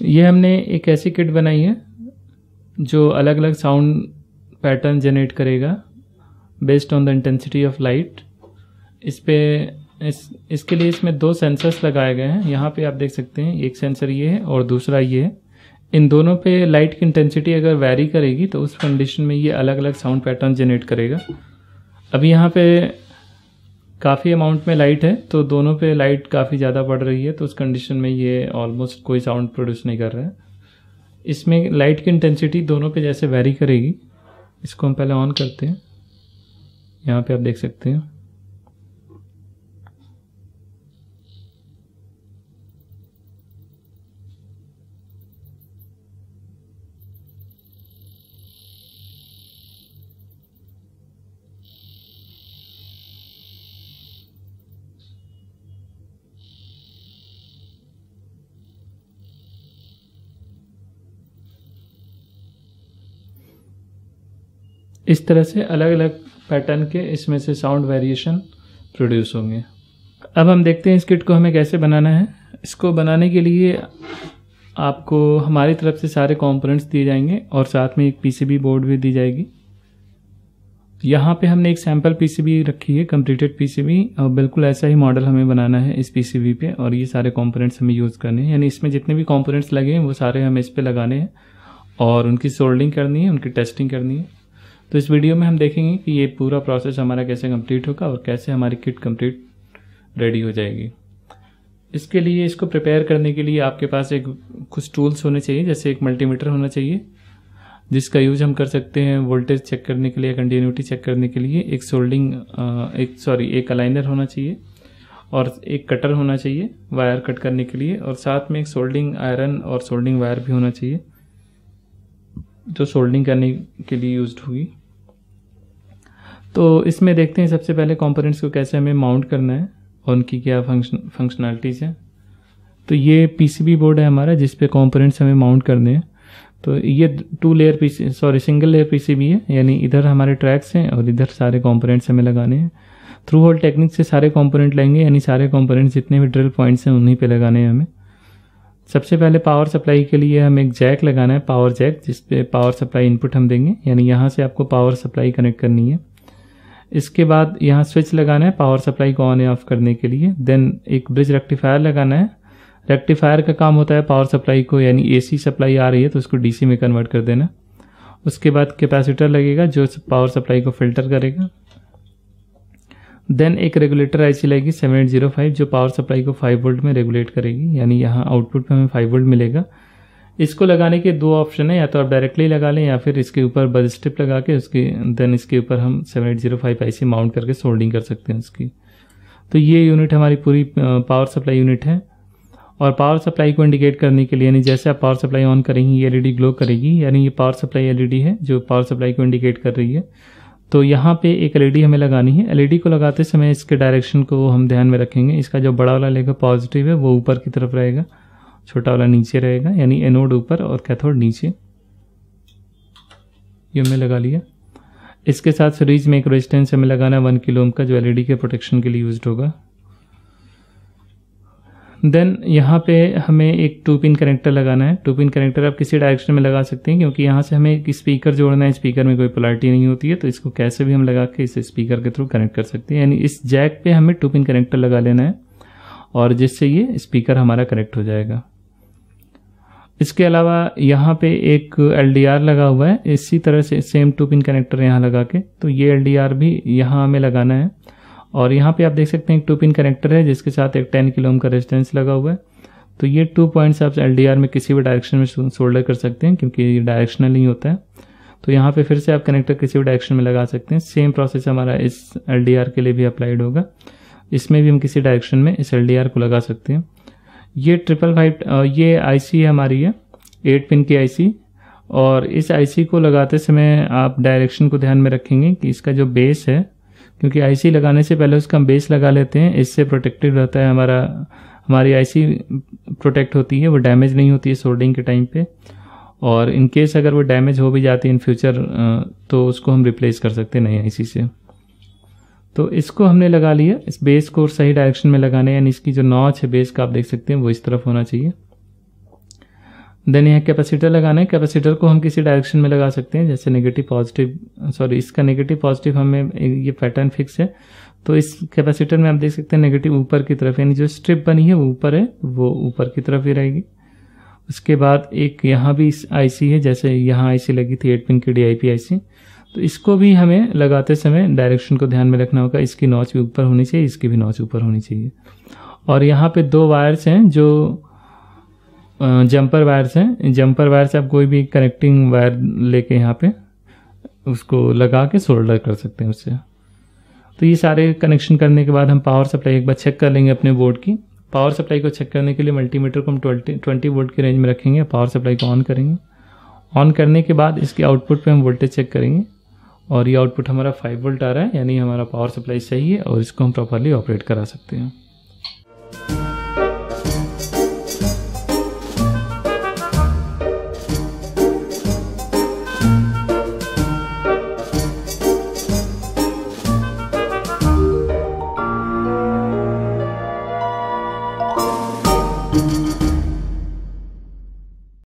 ये हमने एक ऐसी किट बनाई है जो अलग अलग साउंड पैटर्न जनरेट करेगा based on the intensity of light. इसके लिए इसमें 2 सेंसर्स लगाए गए हैं। यहाँ पे आप देख सकते हैं एक सेंसर ये है और दूसरा ये है। इन दोनों पे लाइट की इंटेंसिटी अगर वैरी करेगी तो उस कंडीशन में ये अलग अलग साउंड पैटर्न जनरेट करेगा। अभी यहाँ पे काफ़ी अमाउंट में लाइट है तो दोनों पे लाइट काफ़ी ज़्यादा पड़ रही है, तो उस कंडीशन में ये ऑलमोस्ट कोई साउंड प्रोड्यूस नहीं कर रहा है। इसमें लाइट की इंटेंसिटी दोनों पे जैसे वैरी करेगी। इसको हम पहले ऑन करते हैं। यहाँ पे आप देख सकते हैं इस तरह से अलग अलग पैटर्न के इसमें से साउंड वेरिएशन प्रोड्यूस होंगे। अब हम देखते हैं इस किट को हमें कैसे बनाना है। इसको बनाने के लिए आपको हमारी तरफ से सारे कंपोनेंट्स दिए जाएंगे और साथ में एक पीसीबी बोर्ड भी दी जाएगी। यहाँ पे हमने एक सैम्पल पीसीबी रखी है, कंप्लीटेड पीसीबी, और बिल्कुल ऐसा ही मॉडल हमें बनाना है इस पीसीबी पे, और ये सारे कंपोनेंट्स हमें यूज़ करने हैं। यानी इसमें जितने भी कंपोनेंट्स लगे हैं वो सारे हमें इस पे लगाने हैं और उनकी सोल्डिंग करनी है, उनकी टेस्टिंग करनी है। तो इस वीडियो में हम देखेंगे कि ये पूरा प्रोसेस हमारा कैसे कंप्लीट होगा और कैसे हमारी किट कंप्लीट रेडी हो जाएगी। इसके लिए इसको प्रिपेयर करने के लिए आपके पास कुछ टूल्स होने चाहिए, जैसे एक मल्टीमीटर होना चाहिए जिसका यूज हम कर सकते हैं वोल्टेज चेक करने के लिए, कंटिन्यूटी चेक करने के लिए। एक अलाइनर होना चाहिए और एक कटर होना चाहिए वायर कट करने के लिए, और साथ में एक सोल्डिंग आयरन और सोल्डिंग वायर भी होना चाहिए जो सोल्डिंग करने के लिए यूज्ड होगी। तो इसमें देखते हैं सबसे पहले कंपोनेंट्स को कैसे हमें माउंट करना है और उनकी क्या फंक्शनैलिटीज़ हैं। तो ये पीसीबी बोर्ड है हमारा जिस पे कंपोनेंट्स हमें माउंट करने हैं। तो ये सिंगल लेयर पीसीबी है, यानी इधर हमारे ट्रैक्स हैं और इधर सारे कंपोनेंट्स हमें लगाने हैं। थ्रू होल टेक्निक से सारे कंपोनेंट लेंगे, यानी सारे कंपोनेंट्स जितने भी ड्रिल पॉइंट्स हैं उन्हीं पे लगाने हैं हमें। सबसे पहले पावर सप्लाई के लिए हमें एक जैक लगाना है, पावर जैक, जिस पे पावर सप्लाई इनपुट हम देंगे, यानी यहाँ से आपको पावर सप्लाई कनेक्ट करनी है। इसके बाद यहाँ स्विच लगाना है पावर सप्लाई को ऑन या ऑफ करने के लिए। देन एक ब्रिज रेक्टिफायर लगाना है। रेक्टिफायर का काम होता है पावर सप्लाई को, यानी एसी सप्लाई आ रही है तो उसको डीसी में कन्वर्ट कर देना। उसके बाद कैपेसिटर लगेगा जो पावर सप्लाई को फिल्टर करेगा। देन एक रेगुलेटर आईसी लगेगी 7805 जो पावर सप्लाई को 5 वोल्ट में रेगुलेट करेगी, यानी यहाँ आउटपुट में हमें 5 वोल्ट मिलेगा। इसको लगाने के 2 ऑप्शन है, या तो आप डायरेक्टली लगा लें या फिर इसके ऊपर बज स्ट्रिप लगा के देन इसके ऊपर हम 7805 आईसी माउंट करके सोल्डिंग कर सकते हैं उसकी। तो ये यूनिट हमारी पूरी पावर सप्लाई यूनिट है। और पावर सप्लाई को इंडिकेट करने के लिए, यानी जैसे आप पावर सप्लाई ऑन करेंगी ये एलईडी ग्लो करेगी, यानी ये पावर सप्लाई एलईडी है जो पावर सप्लाई को इंडिकेट कर रही है। तो यहाँ पे एक एलईडी हमें लगानी है। एलईडी को लगाते समय इसके डायरेक्शन को हम ध्यान में रखेंगे। इसका जो बड़ा वाला लेगा पॉजिटिव है वो ऊपर की तरफ रहेगा, छोटा वाला नीचे रहेगा, यानी एनोड ऊपर और कैथोड नीचे। ये हमने लगा लिया। इसके साथ सीरीज में एक रेजिस्टेंस हमें लगाना है 1 किलो ओम का, जो एलईडी के प्रोटेक्शन के लिए यूज्ड होगा। देन यहाँ पे हमें एक 2 पिन कनेक्टर लगाना है। 2 पिन कनेक्टर आप किसी डायरेक्शन में लगा सकते हैं, क्योंकि यहाँ से हमें एक स्पीकर जोड़ना है। स्पीकर में कोई पोलैरिटी नहीं होती है, तो इसको कैसे भी हम लगा के इस स्पीकर के थ्रू कनेक्ट कर सकते हैं। यानी इस जैक पे हमें 2 पिन कनेक्टर लगा लेना है और जिससे ये स्पीकर हमारा कनेक्ट हो जाएगा। इसके अलावा यहाँ पे एक एलडीआर लगा हुआ है, इसी तरह से सेम 2 पिन कनेक्टर यहाँ लगा के, तो ये एलडीआर भी यहाँ हमें लगाना है। और यहाँ पे आप देख सकते हैं एक 2 पिन कनेक्टर है जिसके साथ एक 10 किलो ओम का रेजिस्टेंस लगा हुआ है। तो ये 2 पॉइंट्स आप एलडीआर में किसी भी डायरेक्शन में सोल्डर कर सकते हैं, क्योंकि ये डायरेक्शनल ही होता है। तो यहाँ पे फिर से आप कनेक्टर किसी भी डायरेक्शन में लगा सकते हैं। सेम प्रोसेस हमारा इस एलडीआर के लिए भी अप्लाइड होगा। इसमें भी हम किसी डायरेक्शन में इस एलडीआर को लगा सकते हैं। ये 555 ये आईसी हमारी है, 8 पिन की आईसी। और इस आईसी को लगाते समय आप डायरेक्शन को ध्यान में रखेंगे कि इसका जो बेस है, क्योंकि आईसी लगाने से पहले उसका हम बेस लगा लेते हैं, इससे प्रोटेक्टेड रहता है हमारी आईसी प्रोटेक्ट होती है, वो डैमेज नहीं होती है सोल्डिंग के टाइम पे। और इन केस अगर वो डैमेज हो भी जाती है इन फ्यूचर तो उसको हम रिप्लेस कर सकते हैं नई आईसी से। तो इसको हमने लगा लिया। इस बेस को सही डायरेक्शन में लगाने, यानी इसकी जो नॉच है बेस का आप देख सकते हैं वो इस तरफ होना चाहिए। देन यहाँ कैपेसिटर लगाना है। कैपेसिटर को हम किसी डायरेक्शन में लगा सकते हैं, जैसे नेगेटिव पॉजिटिव, सॉरी इसका नेगेटिव पॉजिटिव हमें ये पैटर्न फिक्स है, तो इस कैपेसिटर में आप देख सकते हैं नेगेटिव ऊपर की तरफ, यानी जो स्ट्रिप बनी है वो ऊपर है, वो ऊपर की तरफ ही रहेगी। उसके बाद एक यहाँ भी आईसी है, जैसे यहाँ आईसी लगी थी 8 पिन की DIP आईसी, तो इसको भी हमें लगाते समय डायरेक्शन को ध्यान में रखना होगा। इसकी नॉच भी ऊपर होनी चाहिए, इसकी भी नॉच ऊपर होनी चाहिए। और यहाँ पे 2 वायर्स हैं जो जंपर वायर्स हैं। जंपर वायर से आप कोई भी कनेक्टिंग वायर लेके यहाँ पे उसको लगा के सोल्डर कर सकते हैं उससे। तो ये सारे कनेक्शन करने के बाद हम पावर सप्लाई एक बार चेक कर लेंगे अपने बोर्ड की। पावर सप्लाई को चेक करने के लिए मल्टीमीटर को हम 20 वोल्ट की रेंज में रखेंगे, पावर सप्लाई को ऑन करेंगे। ऑन करने के बाद इसके आउटपुट पे हम वोल्टेज चेक करेंगे और ये आउटपुट हमारा 5 वोल्ट आ रहा है, यानी हमारा पावर सप्लाई सही है और इसको हम प्रॉपरली ऑपरेट करा सकते हैं।